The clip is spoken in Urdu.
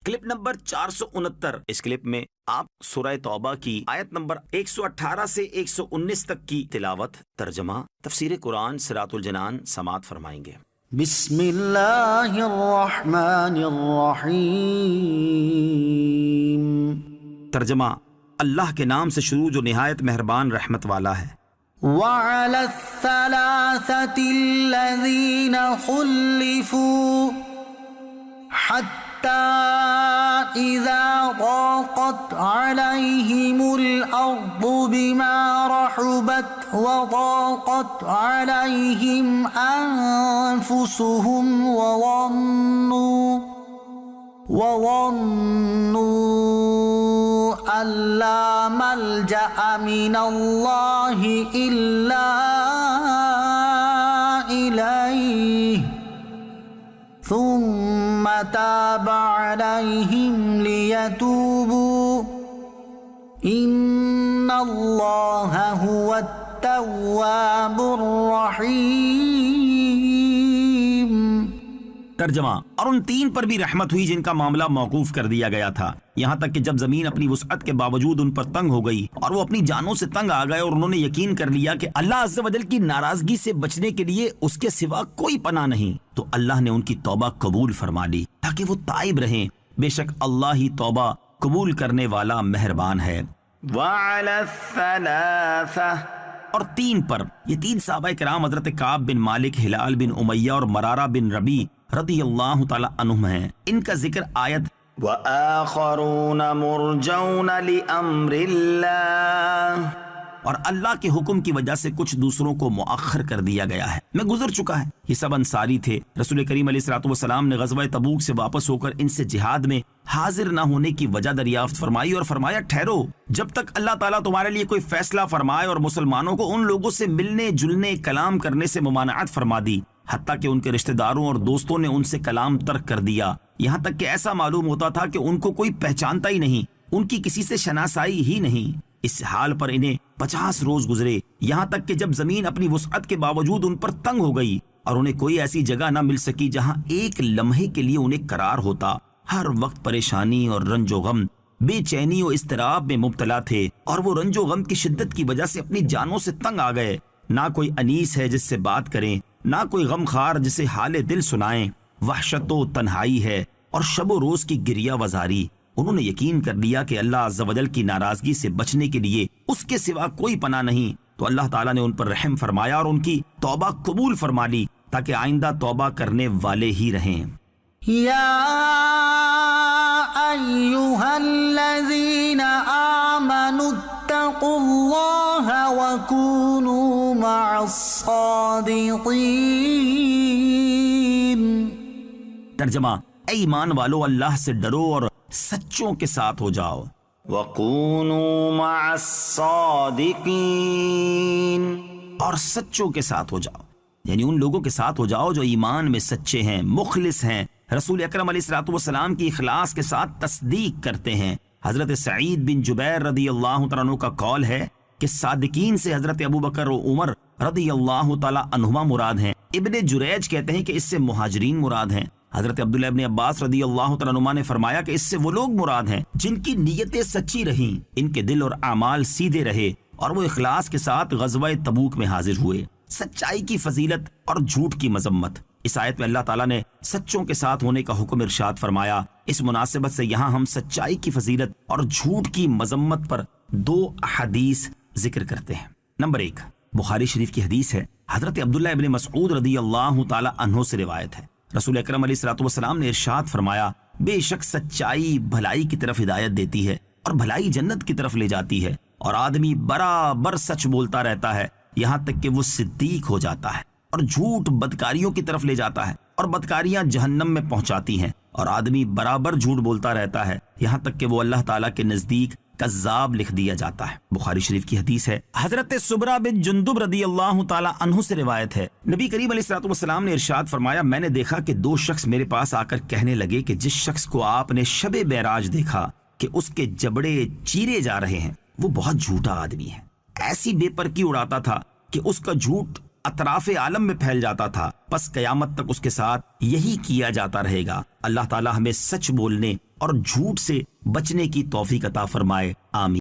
Clip number 469۔ اس کلپ میں آپ سورہ توبہ کی آیت نمبر 118 سے 119 تک کی تلاوت، ترجمہ، تفسیر قرآن صراط الجنان سماعت فرمائیں گے۔ بسم اللہ الرحمن الرحیم۔ ترجمہ، اللہ کے نام سے شروع جو نہایت مہربان رحمت والا ہے۔ وعلى الثلاثة الذين خلفوا حتى إذا ضاقت عليهم الأرض بما رحبت وضاقت عليهم أنفسهم وظنوا أن لا ملجأ من الله إلا إليه ثم تاب عليهم ليتوبوا إن الله هو التواب الرحيم۔ ترجمہ، اور ان تین پر بھی رحمت ہوئی جن کا معاملہ موقوف کر دیا گیا تھا، یہاں تک کہ جب زمین اپنی وسعت کے باوجود ان پر تنگ ہو گئی اور وہ اپنی جانوں سے تنگ آ گئے، اور انہوں نے یقین کر لیا کہ اللہ عز و جل کی ناراضگی سے بچنے کے لیے اس کے سوا کوئی پناہ نہیں، تو اللہ نے ان کی توبہ قبول فرما لی تاکہ وہ تائب رہیں۔ بے شک اللہ ہی توبہ قبول کرنے والا مہربان ہے۔ وعلی الثلاثہ، اور تین پر، یہ تین صحابہ کرام حضرت کعب بن مالک، ہلال بن امیہ اور مرارہ بن ربیع رضی اللہ تعالی عنہم ہیں۔ ان کا ذکر آیت وَآخَرُونَ مُرْجَوْنَ لِأَمْرِ اللَّهِ، اور اللہ کے حکم کی وجہ سے کچھ دوسروں کو مؤخر کر دیا گیا ہے، میں گزر چکا ہے۔ یہ سب انصاری تھے۔ رسول کریم علیہ الصلوۃ والسلام نے غزوہ تبوک سے واپس ہو کر ان سے جہاد میں حاضر نہ ہونے کی وجہ دریافت فرمائی اور فرمایا، ٹھہرو جب تک اللہ تعالیٰ تمہارے لیے کوئی فیصلہ فرمائے، اور مسلمانوں کو ان لوگوں سے ملنے جلنے کلام کرنے سے ممانعت فرما دی، حتیٰ کہ ان کے رشتہ داروں اور دوستوں نے ان سے کلام ترک کر دیا، یہاں تک کہ ایسا معلوم ہوتا تھا کہ ان کو کوئی پہچانتا ہی نہیں، ان کی کسی سے شناسائی ہی نہیں۔ اس حال پر انہیں 50 روز گزرے، یہاں تک کہ جب زمین اپنی وسعت کے باوجود ان پر تنگ ہو گئی اور انہیں کوئی ایسی جگہ نہ مل سکی جہاں ایک لمحے کے لیے انہیں قرار ہوتا، ہر وقت پریشانی اور رنج و غم، بے چینی و اضطراب میں مبتلا تھے، اور وہ رنج و غم کی شدت کی وجہ سے اپنی جانوں سے تنگ آ گئے۔ نہ کوئی انیس ہے جس سے بات کریں، نہ کوئی غم خار جسے حال دل سنائیں، وحشت و تنہائی ہے اور شب و روز کی گریہ وزاری۔ انہوں نے یقین کر لیا کہ اللہ عز و جل کی ناراضگی سے بچنے کے لیے اس کے سوا کوئی پناہ نہیں، تو اللہ تعالیٰ نے ان پر رحم فرمایا اور ان کی توبہ قبول فرما لی تاکہ آئندہ توبہ کرنے والے ہی رہیں۔ یا ایہا الذین آمنوا اتقوا اللہ وکونوا مع الصادقین۔ ترجمہ، اے ایمان والو، اللہ سے ڈرو اور سچوں کے ساتھ ہو جاؤ۔ وَقُونُوا مَعَ الصَّادِقِينَ، اور سچوں کے ساتھ ہو جاؤ، یعنی ان لوگوں کے ساتھ ہو جاؤ جو ایمان میں سچے ہیں، مخلص ہیں، رسول اکرم علیہ الصلوۃ والسلام کی اخلاص کے ساتھ تصدیق کرتے ہیں۔ حضرت سعید بن جبیر رضی اللہ تعالیٰ عنہ کا قول ہے کہ صادقین سے حضرت ابوبکر و عمر رضی اللہ تعالیٰ عنہما مراد ہیں۔ ابن جریج کہتے ہیں کہ اس سے مہاجرین مراد ہیں۔ حضرت عبداللہ ابن عباس رضی اللہ تعالیٰ عنہما نے فرمایا کہ اس سے وہ لوگ مراد ہیں جن کی نیتیں سچی رہیں، ان کے دل اور اعمال سیدھے رہے، اور وہ اخلاص کے ساتھ غزوہ تبوک میں حاضر ہوئے۔ سچائی کی فضیلت اور جھوٹ کی مذمت۔ اس آیت میں اللہ تعالیٰ نے سچوں کے ساتھ ہونے کا حکم ارشاد فرمایا۔ اس مناسبت سے یہاں ہم سچائی کی فضیلت اور جھوٹ کی مذمت پر 2 احادیث ذکر کرتے ہیں۔ نمبر 1، بخاری شریف کی حدیث ہے، حضرت عبداللہ ابن مسعود رضی اللہ تعالی عنہ سے روایت ہے، رسول اکرم علیہ الصلوۃ والسلام نے ارشاد فرمایا، بے شک سچائی بھلائی کی طرف ہدایت دیتی ہے، اور بھلائی جنت کی طرف لے جاتی ہے، اور آدمی برابر سچ بولتا رہتا ہے یہاں تک کہ وہ صدیق ہو جاتا ہے، اور جھوٹ بدکاریوں کی طرف لے جاتا ہے، اور بدکاریاں جہنم میں پہنچاتی ہیں، اور آدمی برابر جھوٹ بولتا رہتا ہے یہاں تک کہ وہ اللہ تعالیٰ کے نزدیک کذاب لکھ دیا جاتا ہے۔ بخاری شریف کی حدیث ہے، حضرت سبرہ بن جندب رضی اللہ تعالی عنہ سے روایت ہے، نبی کریم علیہ الصلوۃ والسلام نے ارشاد فرمایا، میں نے دیکھا کہ 2 شخص میرے پاس آ کر کہنے لگے کہ جس شخص کو آپ نے شب معراج دیکھا کہ اس کے جبڑے چیرے جا رہے ہیں، وہ بہت جھوٹا آدمی ہے، ایسی بے پرکی اڑاتا تھا کہ اس کا جھوٹ اطراف عالم میں پھیل جاتا تھا، پس قیامت تک اس کے ساتھ یہی کیا جاتا رہے گا۔ اللہ تعالی ہمیں سچ بولنے اور جھوٹ سے بچنے کی توفیق عطا فرمائے، آمین۔